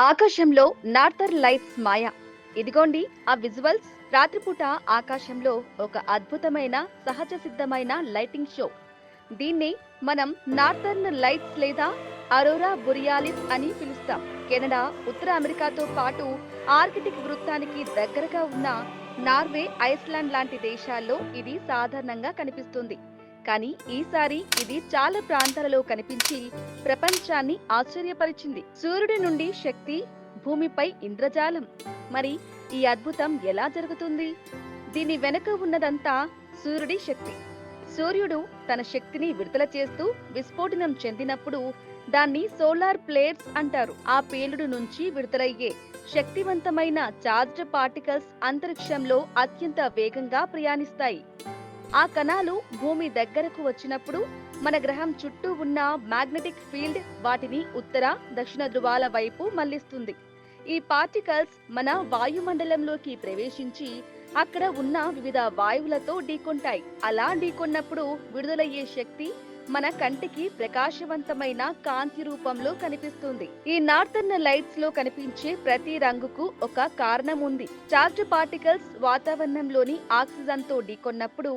ఆకాశంలో northern lights మాయ. ఇదిగోండి ఆ విజువల్స్. రాత్రిపూట ఆకాశంలో ఒక అద్భుతమైన సహజ సిద్ధమైన లైటింగ్ షో. దీన్ని మనం నార్థర్న్ లైట్స్ లేదా అరోరా బొరియాలిస్ అని పిలుస్తాం. కెనడా, ఉత్తర అమెరికాతో పాటు ఆర్కిటిక్ వృత్తానికి దగ్గరగా ఉన్న నార్వే, ఐస్లాండ్ లాంటి దేశాల్లో ఇది సాధారణంగా కనిపిస్తుంది. కానీ ఈసారి ఇది చాలా ప్రాంతాలలో కనిపించి ప్రపంచాన్ని ఆశ్చర్యపరిచింది. సూర్యుడి నుండి శక్తి, భూమిపై ఇంద్రజాలం. మరి ఈ అద్భుతం ఎలా జరుగుతుంది? దీని వెనుక ఉన్నదంతా సూర్యుడి శక్తి. సూర్యుడు తన శక్తిని విడుదల చేస్తూ విస్ఫోటనం చెందినప్పుడు దాన్ని సోలార్ ప్లేట్స్ అంటారు. ఆ పేలుడు నుంచి విడుదలయ్యే శక్తివంతమైన చార్జ్డ్ పార్టికల్స్ అంతరిక్షంలో అత్యంత వేగంగా ప్రయాణిస్తాయి. ఆ కణాలు భూమి దగ్గరకు వచ్చినప్పుడు మన గ్రహం చుట్టూ ఉన్న మ్యాగ్నెటిక్ ఫీల్డ్ వాటిని ఉత్తర, దక్షిణ ధృవాల వైపు మళ్లిస్తుంది. ఈ పార్టికల్స్ మన వాయుమండలంలోకి ప్రవేశించి అక్కడ ఉన్న వివిధ వాయువులతో ఢీకొంటాయి. అలా ఢీకొన్నప్పుడు విడుదలయ్యే శక్తి మన కంటికి ప్రకాశవంతమైన కాంతి రూపంలో కనిపిస్తుంది. ఈ నార్థర్న్ లైట్స్ లో కనిపించే ప్రతి రంగుకు ఒక కారణం ఉంది. చార్జ్డ్ పార్టికల్స్ వాతావరణంలోని ఆక్సిజన్ తో ఢీకొన్నప్పుడు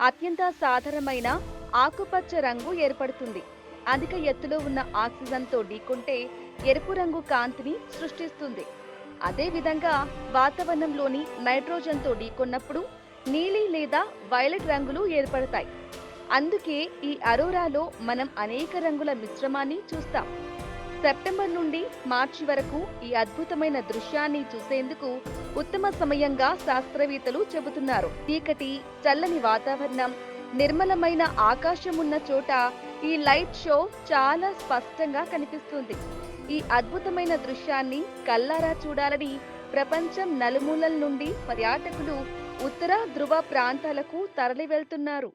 అత్యంత సాధారణమైన ఆకుపచ్చ రంగు ఏర్పడుతుంది. అధిక ఎత్తులో ఉన్న ఆక్సిజన్ తో ఢీకొంటే ఎరుపు రంగు కాంతిని సృష్టిస్తుంది. అదే విధంగా వాతావరణంలోని నైట్రోజన్ తో ఢీకొన్నప్పుడు నీలి లేదా వైలెట్ రంగులు ఏర్పడతాయి. అందుకే ఈ అరోరాలో మనం అనేక రంగుల మిశ్రమాన్ని చూస్తాం. సెప్టెంబర్ నుండి మార్చి వరకు ఈ అద్భుతమైన దృశ్యాన్ని చూసేందుకు ఉత్తమ సమయంగా శాస్త్రవేత్తలు చెబుతున్నారు. చీకటి, చల్లని వాతావరణం, నిర్మలమైన ఆకాశం ఉన్న చోట ఈ లైట్ షో చాలా స్పష్టంగా కనిపిస్తుంది. ఈ అద్భుతమైన దృశ్యాన్ని కల్లారా చూడాలని ప్రపంచం నలుమూలల నుండి పర్యాటకులు ఉత్తర ధ్రువ ప్రాంతాలకు తరలి వెళ్తున్నారు.